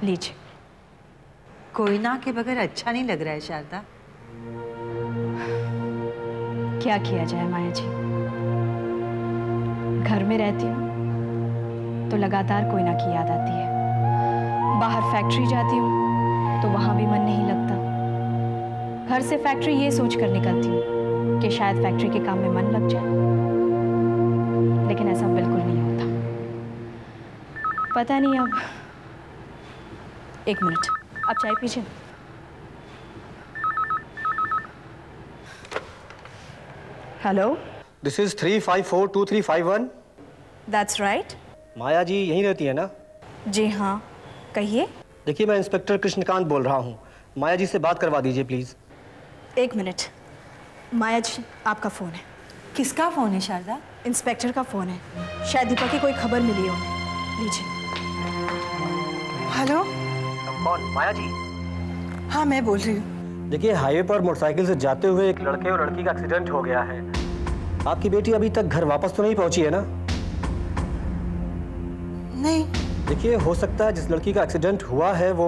लीजिए। कोयना के बगैर अच्छा नहीं लग रहा है शारदा। क्या किया जाए माया जी, घर में रहती हूँ तो लगातार कोयना की याद आती है, बाहर फैक्ट्री जाती हूँ तो वहां भी मन नहीं लगता। घर से फैक्ट्री ये सोच कर निकलती हूँ कि शायद फैक्ट्री के काम में मन लग जाए, लेकिन ऐसा बिल्कुल नहीं होता। पता नहीं अब। एक मिनट, आप चाय पीजिए। Hello, this is 3542351। That's right. Maya ji यहीं रहती है ना? जी हाँ, कहिए। देखिए, मैं इंस्पेक्टर कृष्णकांत बोल रहा हूँ। माया जी से बात करवा दीजिए प्लीज। एक मिनट। माया जी, आपका फोन है। किसका फोन है शारदा? इंस्पेक्टर का फोन है, शायद दीपा की कोई खबर मिली है उन्हें। लीजिए। हेलो। कौन? माया जी? हाँ, मैं बोल रही हूँ। देखिए, हाईवे पर मोटरसाइकिल से जाते हुए एक लड़के और लड़की का एक्सीडेंट हो गया है। आपकी बेटी अभी तक घर वापस तो नहीं पहुंची है ना? नहीं। देखिए, हो सकता है जिस लड़की का एक्सीडेंट हुआ है वो...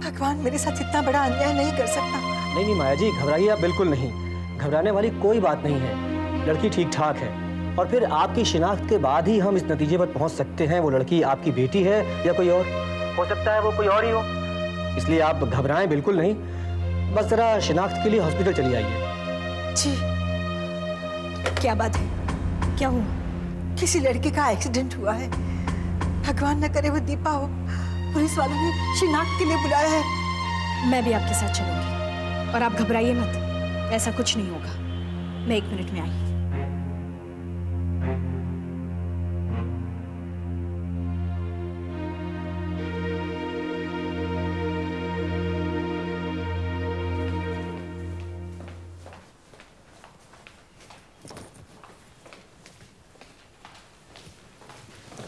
भगवान मेरे साथ इतना बड़ा अन्याय नहीं कर सकता। नहीं माया जी, घबराइए आप बिल्कुल नहीं। घबराने वाली कोई बात नहीं है, लड़की ठीक ठाक है। और फिर आपकी शिनाख्त के बाद ही हम इस नतीजे पर पहुंच सकते हैं वो लड़की आपकी बेटी है या कोई और। हो सकता है वो कोई और ही हो, इसलिए आप घबराएं बिल्कुल नहीं। बस जरा शिनाख्त के लिए हॉस्पिटल चली आइए। जी। क्या बात है, क्या हुआ? किसी लड़के का एक्सीडेंट हुआ है। भगवान न करे वो दीपा हो। पुलिस वालों ने शिनाख्त के लिए बुलाया है। मैं भी आपके साथ चलूंगी और आप घबराइए मत, ऐसा कुछ नहीं होगा। मैं 1 मिनट में आई।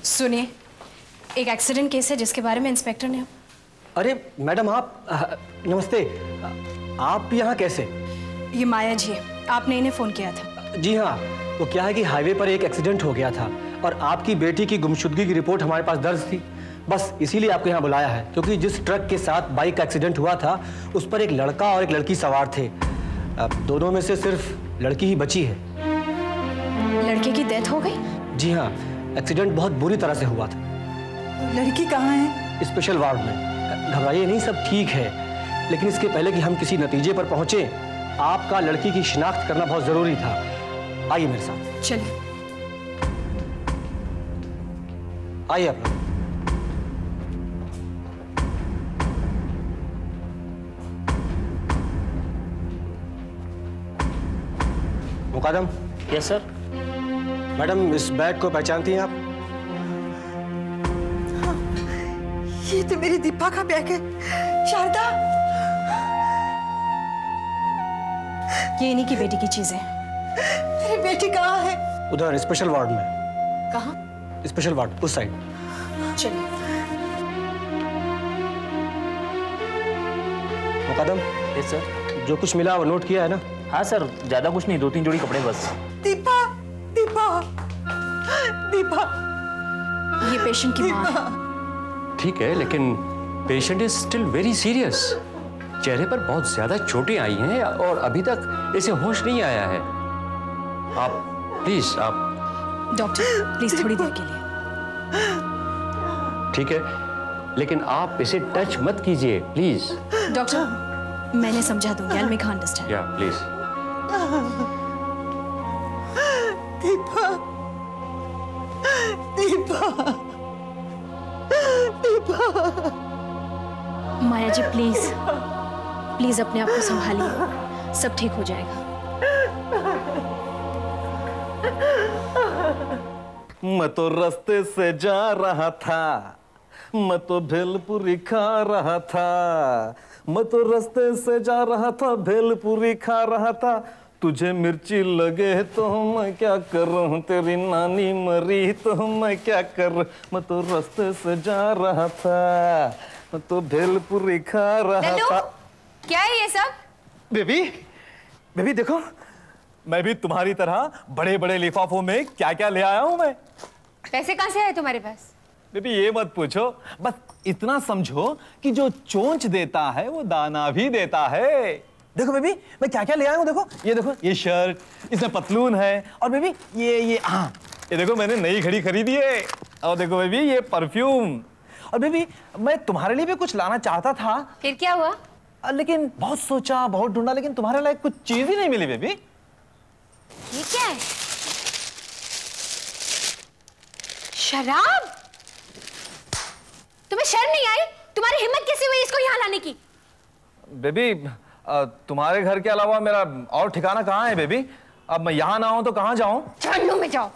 सुनिए, एक एक्सीडेंट केस है जिसके बारे में इंस्पेक्टर ने... अरे मैडम आप... नमस्ते। आप यहाँ कैसे? ये माया जी है, आपने इन्हें फोन किया था। जी हाँ, वो क्या है कि हाईवे पर एक एक्सीडेंट हो गया था और आपकी बेटी की गुमशुदगी की रिपोर्ट हमारे पास दर्ज थी। बस इसीलिए आपको यहाँ बुलाया है, क्योंकि जिस ट्रक के साथ बाइक का एक्सीडेंट हुआ था उस पर एक लड़का और एक लड़की सवार थे। अब दोनों में से सिर्फ लड़की ही बची है। लड़के की डेथ हो गई? जी हाँ, एक्सीडेंट बहुत बुरी तरह से हुआ था। लड़की कहाँ है? स्पेशल वार्ड में। घबराइए नहीं, सब ठीक है। लेकिन इसके पहले कि हम किसी नतीजे पर पहुंचे, आपका लड़की की शिनाख्त करना बहुत जरूरी था। आइए मेरे साथ। चलिए। आइए आप लोग। मुकादम। Yes sir. मैडम, इस बैग को पहचानती हैं आप? हाँ, ये तो मेरी दीपा का बैग है। शारदा, ये इन्हीं की बेटी की चीज है। मेरी बेटी कहाँ है? उधर स्पेशल वार्ड में। कहाँ? स्पेशल वार्ड उस साइड। चलिए। मुकादम। Yes sir. जो कुछ मिला वो नोट किया है ना? हाँ सर, ज्यादा कुछ नहीं, 2-3 जोड़ी कपड़े बस। दीपा, दीपा, दीपा। ये पेशेंट की माँ है। ठीक है, लेकिन patient is still very serious. चेहरे पर बहुत ज्यादा चोटें आई हैं और अभी तक इसे होश नहीं आया है। आप प्लीज डॉक्टर प्लीज थोड़ी देर के लिए। ठीक है, लेकिन आप इसे टच मत कीजिए प्लीज। डॉक्टर, मैंने समझा दूंगी। I'll make her understand. या please. Deepa, Deepa, Deepa. Maya ji please please अपने आप को संभालिए, सब ठीक हो जाएगा। मैं तो रास्ते से जा रहा था, मैं तो भेलपुरी खा रहा था, मैं तो रास्ते से जा रहा था, भेलपुरी खा रहा था। तुझे मिर्ची लगे तो मैं क्या करूं, तेरी नानी मरी तो मैं क्या करूं। मैं तो रास्ते से जा रहा था, मैं तो भेलपुरी खा रहा था। क्या है ये सब? बेबी, बेबी देखो, मैं भी तुम्हारी तरह बड़े बड़े लिफाफों में क्या क्या ले आया हूं मैं। पैसे कहाँ से आए तुम्हारे पास? बेबी ये मत पूछो, बस इतना समझो कि जो चोंच देता है वो दाना भी देता है। देखो बेबी मैं क्या क्या ले आया हूँ, देखो ये शर्ट, इसमें पतलून है, और बेबी ये देखो मैंने नई घड़ी खरीदी है, और देखो बेबी ये परफ्यूम, और बेबी मैं तुम्हारे लिए भी कुछ लाना चाहता था। फिर क्या हुआ? लेकिन बहुत सोचा, बहुत ढूंढा, लेकिन तुम्हारे लायक कुछ चीज ही नहीं मिली बेबी। ये क्या है? शराब? तुम्हें शर्म नहीं आई? तुम्हारी हिम्मत कैसे हुई इसको यहाँ लाने की? बेबी तुम्हारे घर के अलावा मेरा और ठिकाना कहाँ है बेबी? अब मैं यहाँ ना हूं तो कहाँ जाऊं? झंडू में जाओ।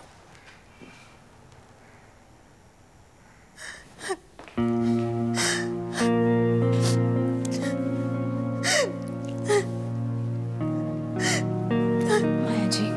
माया जी,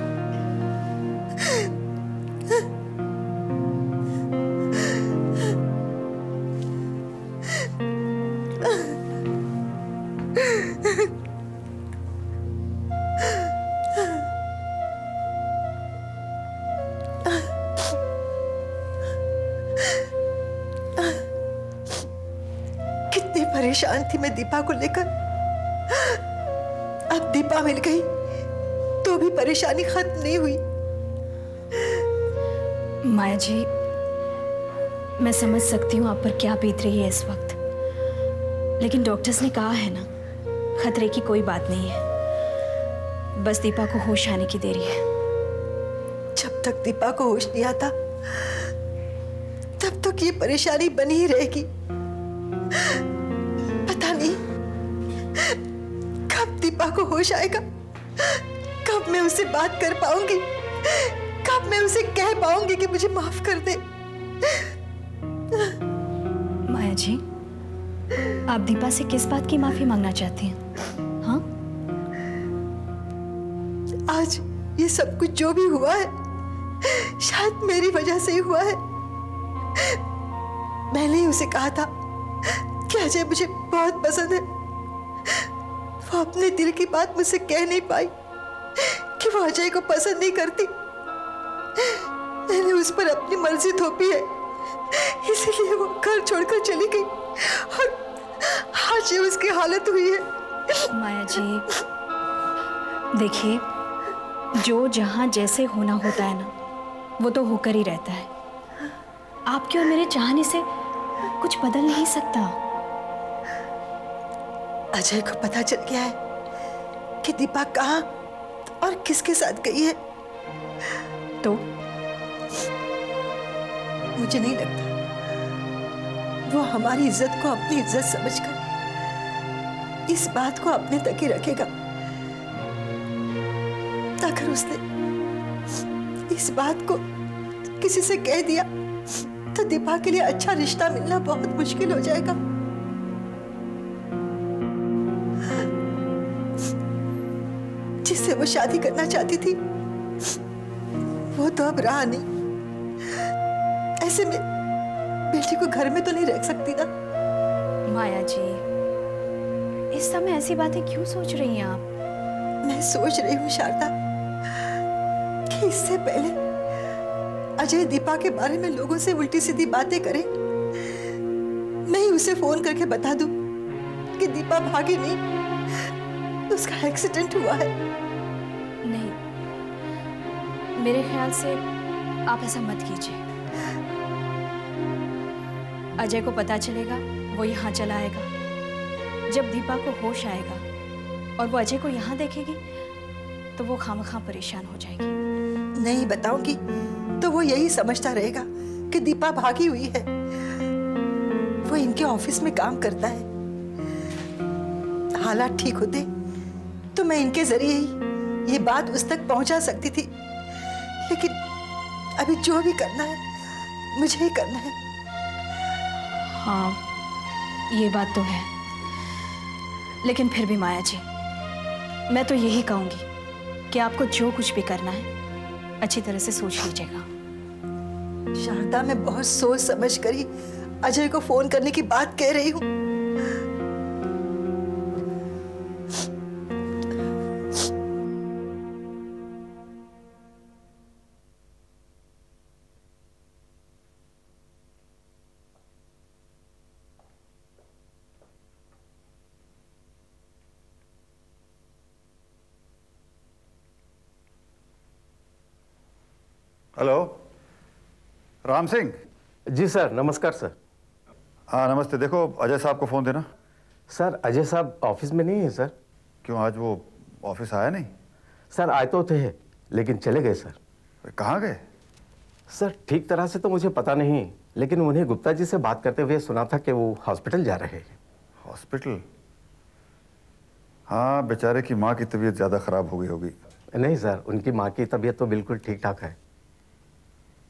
कितनी परेशान थी मैं दीपा को लेकर। अब दीपा मिल गई तो भी परेशानी खत्म नहीं हुई। माया जी, मैं समझ सकती हूँ आप पर क्या बीत रही है इस वक्त, लेकिन डॉक्टर्स ने कहा है ना, खतरे की कोई बात नहीं है, बस दीपा को होश आने की देरी है। जब तक दीपा को होश नहीं आता तब तक ये परेशानी बनी ही रहेगी। पता नहीं कब दीपा को होश आएगा, कब मैं उससे बात कर पाऊंगी, कब मैं उसे कह पाऊंगी कि मुझे माफ कर दे। माया जी, आप दीपा से किस बात की माफी मांगना चाहती हैं? हाँ? आज ये सब कुछ जो भी हुआ है शायद मेरी वजह से ही हुआ है। मैंने ही उसे कहा था कि अजय मुझे बहुत पसंद है। वो अपने दिल की बात मुझसे कह नहीं पाई कि वो अजय को पसंद नहीं करती। मैंने उस पर अपनी मर्जी थोपी है, इसीलिए वो घर छोड़कर चली गई और आज ये उसकी हालत हुई है। माया जी, देखिए, जो जहां जैसे होना होता है ना, वो तो होकर ही रहता है। आपके और मेरे चाहने से कुछ बदल नहीं सकता। अजय को पता चल गया है कि दीपा कहाँ और किसके साथ गई है, तो मुझे नहीं लगता वो हमारी इज्जत को अपनी इज्जत समझकर इस बात को अपने तक ही रखेगा। अगर उसने इस बात को किसी से कह दिया तो दीपा के लिए अच्छा रिश्ता मिलना बहुत मुश्किल हो जाएगा। जिससे वो शादी करना चाहती थी वो तो अब रहा नहीं। ऐसे में बेटी को घर में तो नहीं रख सकती ना। माया जी, इस समय ऐसी बातें क्यों सोच रही हैं आप? मैं सोच रही हूँ शारदा कि इससे पहले अजय दीपा के बारे में लोगों से उल्टी सीधी बातें करे, मैं ही उसे फोन करके बता दूं कि दीपा भागी नहीं, उसका एक्सीडेंट हुआ है। नहीं, मेरे ख्याल से आप ऐसा मत कीजिए। अजय को पता चलेगा, वो यहाँ चला आएगा। जब दीपा को होश आएगा और वो अजय को यहाँ देखेगी तो वो खामखा परेशान हो जाएगी। नहीं बताऊंगी तो वो यही समझता रहेगा कि दीपा भागी हुई है। वो इनके ऑफिस में काम करता है। हालात ठीक होते तो मैं इनके जरिए ही ये बात उस तक पहुंचा सकती थी, लेकिन अभी जो भी करना है मुझे ही करना है। हाँ, ये बात तो है, लेकिन फिर भी माया जी, मैं तो यही कहूंगी कि आपको जो कुछ भी करना है अच्छी तरह से सोच लीजिएगा। शारदा, मैं बहुत सोच समझ कर ही अजय को फोन करने की बात कह रही हूँ। हेलो, राम सिंह। जी सर, नमस्कार सर। हाँ नमस्ते। देखो अजय साहब को फ़ोन देना। सर अजय साहब ऑफिस में नहीं है सर। क्यों, आज वो ऑफिस आया नहीं? सर आए तो थे लेकिन चले गए सर। कहाँ गए? सर ठीक तरह से तो मुझे पता नहीं, लेकिन उन्हें गुप्ता जी से बात करते हुए सुना था कि वो हॉस्पिटल जा रहे हैं। हॉस्पिटल? हाँ, बेचारे की माँ की तबीयत ज़्यादा ख़राब हो गई होगी। नहीं सर, उनकी माँ की तबीयत तो बिल्कुल ठीक ठाक है।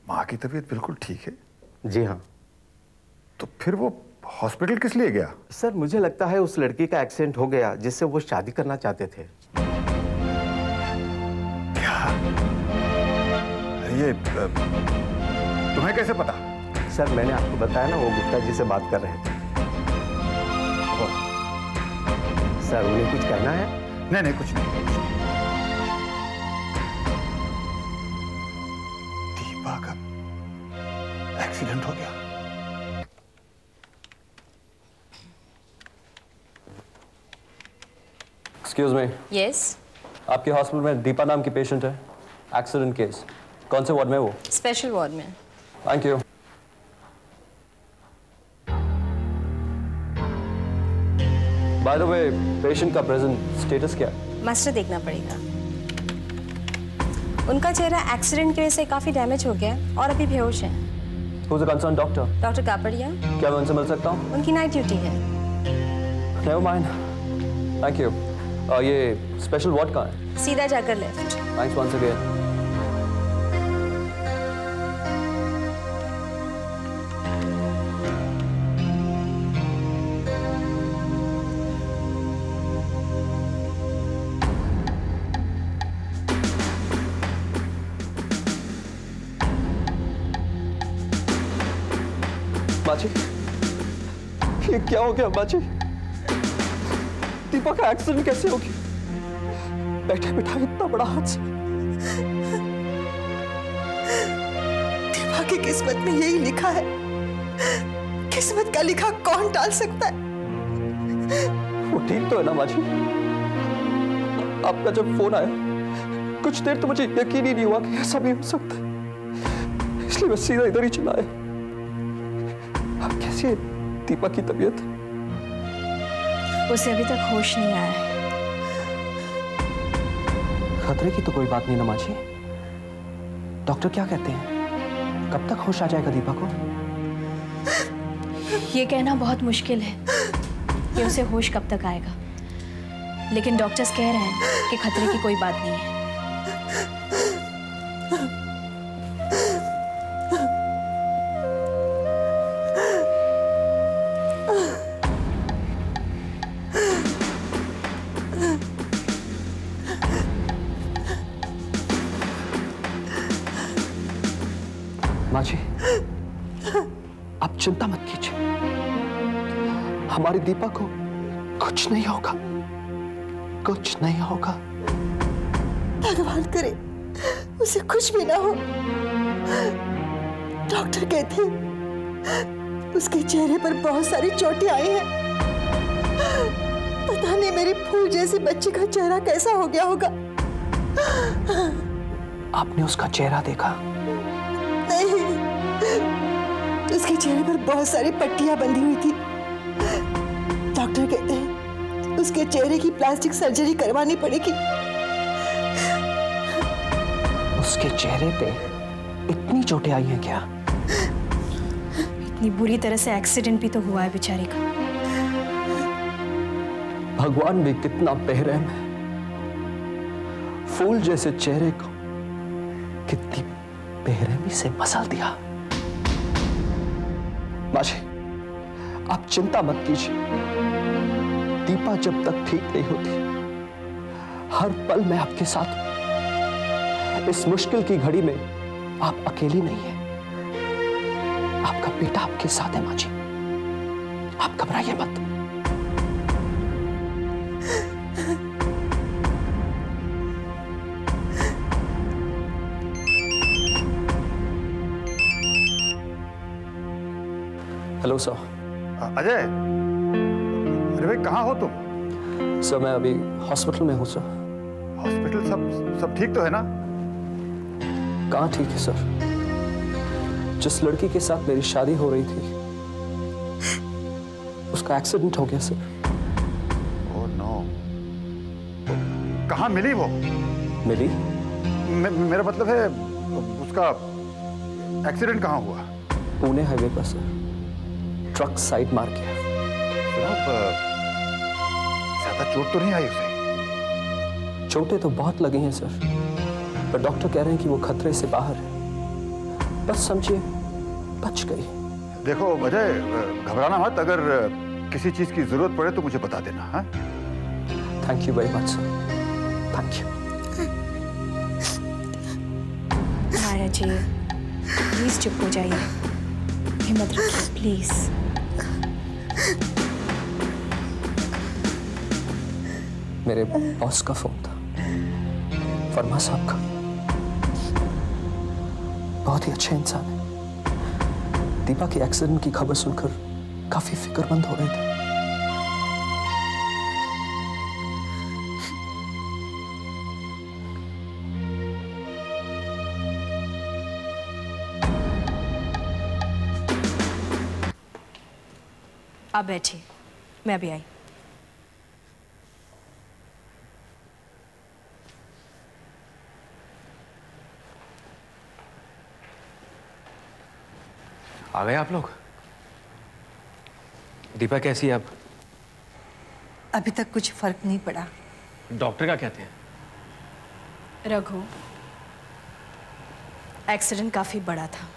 माँ की तबीयत बिल्कुल ठीक है? जी हाँ। तो फिर वो हॉस्पिटल किस लिए गया? सर मुझे लगता है उस लड़की का एक्सीडेंट हो गया जिससे वो शादी करना चाहते थे। क्या? ये तुम्हें कैसे पता? सर मैंने आपको बताया ना, वो गुप्ता जी से बात कर रहे थे। सर उन्हें कुछ कहना है? नहीं नहीं, कुछ नहीं। दीपा का एक्सीडेंट हो गया? Excuse me. यस। आपके हॉस्पिटल में दीपा नाम की पेशेंट है, एक्सीडेंट केस। कौन से वार्ड में है वो? स्पेशल वार्ड में। Thank you. By the way, patient का प्रेजेंट स्टेटस क्या है? मास्टर देखना पड़ेगा। उनका चेहरा एक्सीडेंट की वजह से काफी डैमेज हो गया और अभी बेहोश है। Who's the concerned doctor? Doctor Kapadia. क्या मैं उनसे मिल सकता हूँ? उनकी नाइट ड्यूटी है। Never mind. Thank you. ये स्पेशल वार्ड कहाँ है? सीधा जाकर लेफ्ट। Thanks once again. बाजी, ये क्या हो गया बाजी? दीपा का एक्सीडेंट कैसे हो गया? बैठे बैठा इतना बड़ा हादसा। दीपा की किस्मत में यही लिखा है। किस्मत का लिखा कौन टाल सकता है? वो ठीक तो है ना बाजी? आपका जब फोन आया कुछ देर तो मुझे यकीन ही नहीं हुआ कि ऐसा भी हो सकता है, इसलिए मैं सीधा इधर ही चला आया। कैसी है दीपा की तबीयत? उसे अभी तक होश नहीं आया है। खतरे की तो कोई बात नहीं ना माँ जी। डॉक्टर क्या कहते हैं, कब तक होश आ जाएगा दीपा को? ये कहना बहुत मुश्किल है कि उसे होश कब तक आएगा, लेकिन डॉक्टर्स कह रहे हैं कि खतरे की कोई बात नहीं है। माँ जी, आप चिंता मत कीजिए, हमारी दीपा को कुछ नहीं होगा, कुछ नहीं होगा। भगवान करे उसे कुछ भी ना हो। डॉक्टर कहते हैं उसके चेहरे पर बहुत सारी चोटें आई हैं। पता नहीं मेरी फूल जैसे बच्चे का चेहरा कैसा हो गया होगा। आपने उसका चेहरा देखा? नहीं, उसके चेहरे पर बहुत सारी पट्टियां बंधी हुई थी। डॉक्टर कहते हैं उसके चेहरे की प्लास्टिक सर्जरी करवानी पड़ेगी। उसके चेहरे पे इतनी चोटें आई हैं क्या? इतनी बुरी तरह से एक्सीडेंट भी तो हुआ है बेचारे का। भगवान भी कितना बेरहम है, फूल जैसे चेहरे को कितनी बेरहमी से मसल दिया। माजी, आप चिंता मत कीजिए, दीपा जब तक ठीक नहीं होती हर पल मैं आपके साथ हूं। इस मुश्किल की घड़ी में आप अकेली नहीं हैं, आपका बेटा आपके साथ है। माजी, आप घबराइए मत। Hello sir. अजय, अरे भाई कहाँ हो तुम? सर मैं अभी हॉस्पिटल में हूँ सर। हॉस्पिटल? सब ठीक तो है ना? कहाँ ठीक है सर? जिस लड़की के साथ मेरी शादी हो रही थी उसका एक्सीडेंट हो गया सर। Oh no. कहाँ मिली वो? मिली? मेरा मतलब है उसका एक्सीडेंट कहाँ हुआ? पुणे हाईवे पर सर, ट्रक साइड मार गया। ज्यादा चोट तो नहीं आई उसे? चोटें तो बहुत लगी हैं सर, पर डॉक्टर कह रहे हैं कि वो खतरे से बाहर है। बस समझिए बच गई। देखो अजय, घबराना मत। अगर किसी चीज की जरूरत पड़े तो मुझे बता देना। हाँ, thank you very much sir, thank you. Maya ji please चुप हो जाइए, हिम्मत रखिए प्लीज। मेरे बॉस का फोन था, वर्मा साहब का। बहुत ही अच्छे इंसान है। दीपा के एक्सीडेंट की खबर सुनकर काफी फिक्रमंद हो रहे थे। आप बैठिए, मैं अभी आई। आ गए आप लोग? दीपा कैसी है अब? अभी तक कुछ फर्क नहीं पड़ा। डॉक्टर क्या कहते हैं? रघु, एक्सीडेंट काफ़ी बड़ा था,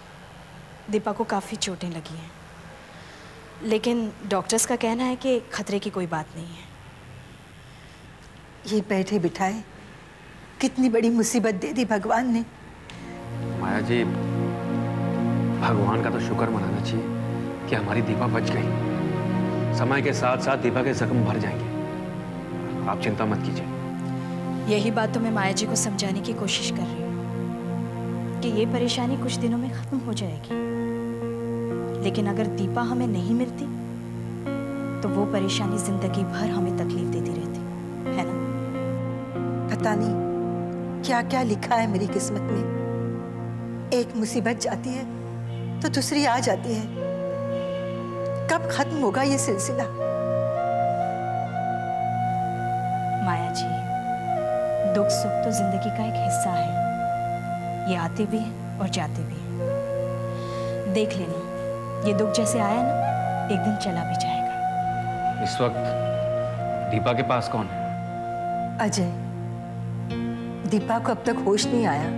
दीपा को काफ़ी चोटें लगी हैं, लेकिन डॉक्टर्स का कहना है कि खतरे की कोई बात नहीं है। ये बैठे बिठाए कितनी बड़ी मुसीबत दे दी भगवान ने। माया जी, भगवान का तो शुक्र मनाना चाहिए कि हमारी दीपा बच गई। समय के साथ साथ दीपा के जख्म भर जाएंगे, आप चिंता मत कीजिए। यही बात तो मैं माया जी को समझाने की कोशिश कर रही हूँ कि ये परेशानी कुछ दिनों में खत्म हो जाएगी, लेकिन अगर दीपा हमें नहीं मिलती तो वो परेशानी जिंदगी भर हमें तकलीफ देती रहती है ना। पता नहीं क्या क्या लिखा है मेरी किस्मत में। एक मुसीबत जाती है तो दूसरी आ जाती है। कब खत्म होगा ये सिलसिला? माया जी, दुख सुख तो जिंदगी का एक हिस्सा है, ये आते भी हैं और जाते भी हैं। देख लेना, ये दुख जैसे आया ना, एक दिन चला भी जाएगा। इस वक्त दीपा के पास कौन है? अजय, दीपा को अब तक होश नहीं आया।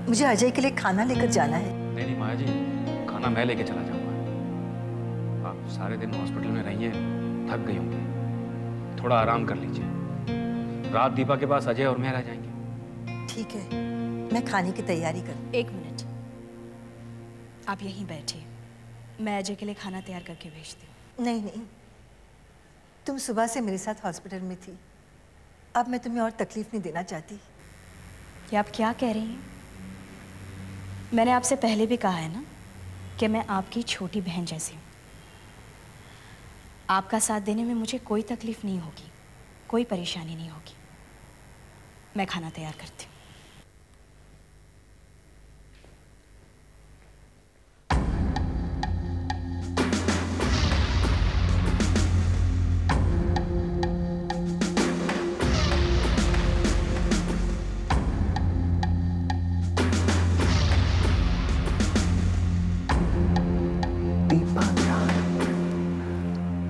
मुझे अजय के लिए खाना लेकर जाना है। नहीं माया जी, खाना मैं लेके चला जाऊंगा। आप सारे दिन हॉस्पिटल में रहिए, थक गई होंगी, थोड़ा आराम कर लीजिए। रात दीपा के पास अजय और मैं रह जाएंगे। ठीक है, मैं खाने की तैयारी करूं। एक मिनट, आप यहीं बैठिए, मैं अजय के लिए खाना तैयार करके भेजती हूँ। नहीं नहीं, तुम सुबह से मेरे साथ हॉस्पिटल में थी, अब मैं तुम्हें और तकलीफ नहीं देना चाहती। ये आप क्या कह रही हैं? मैंने आपसे पहले भी कहा है ना कि मैं आपकी छोटी बहन जैसी हूँ। आपका साथ देने में मुझे कोई तकलीफ नहीं होगी, कोई परेशानी नहीं होगी। मैं खाना तैयार करती हूँ।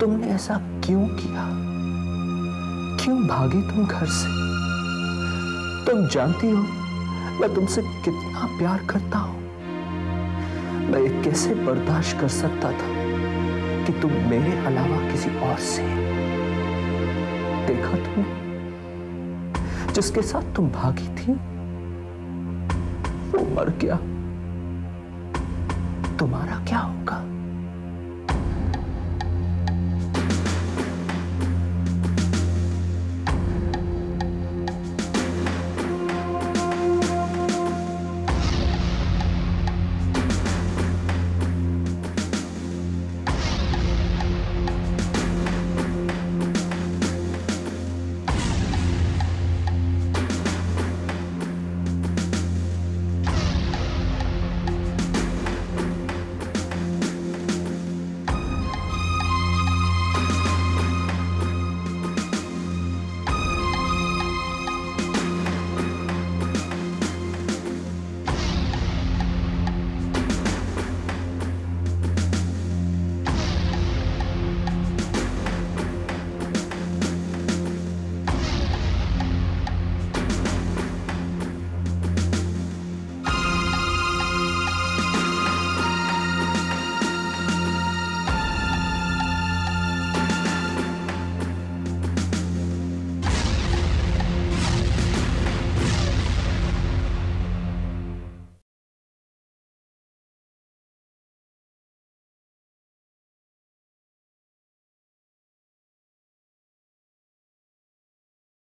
तुमने ऐसा क्यों किया? क्यों भागी तुम घर से? तुम जानती हो मैं तुमसे कितना प्यार करता हूं। मैं ये कैसे बर्दाश्त कर सकता था कि तुम मेरे अलावा किसी और से। देखा तुम, जिसके साथ तुम भागी थी वो मर गया। तुम्हारा क्या होगा?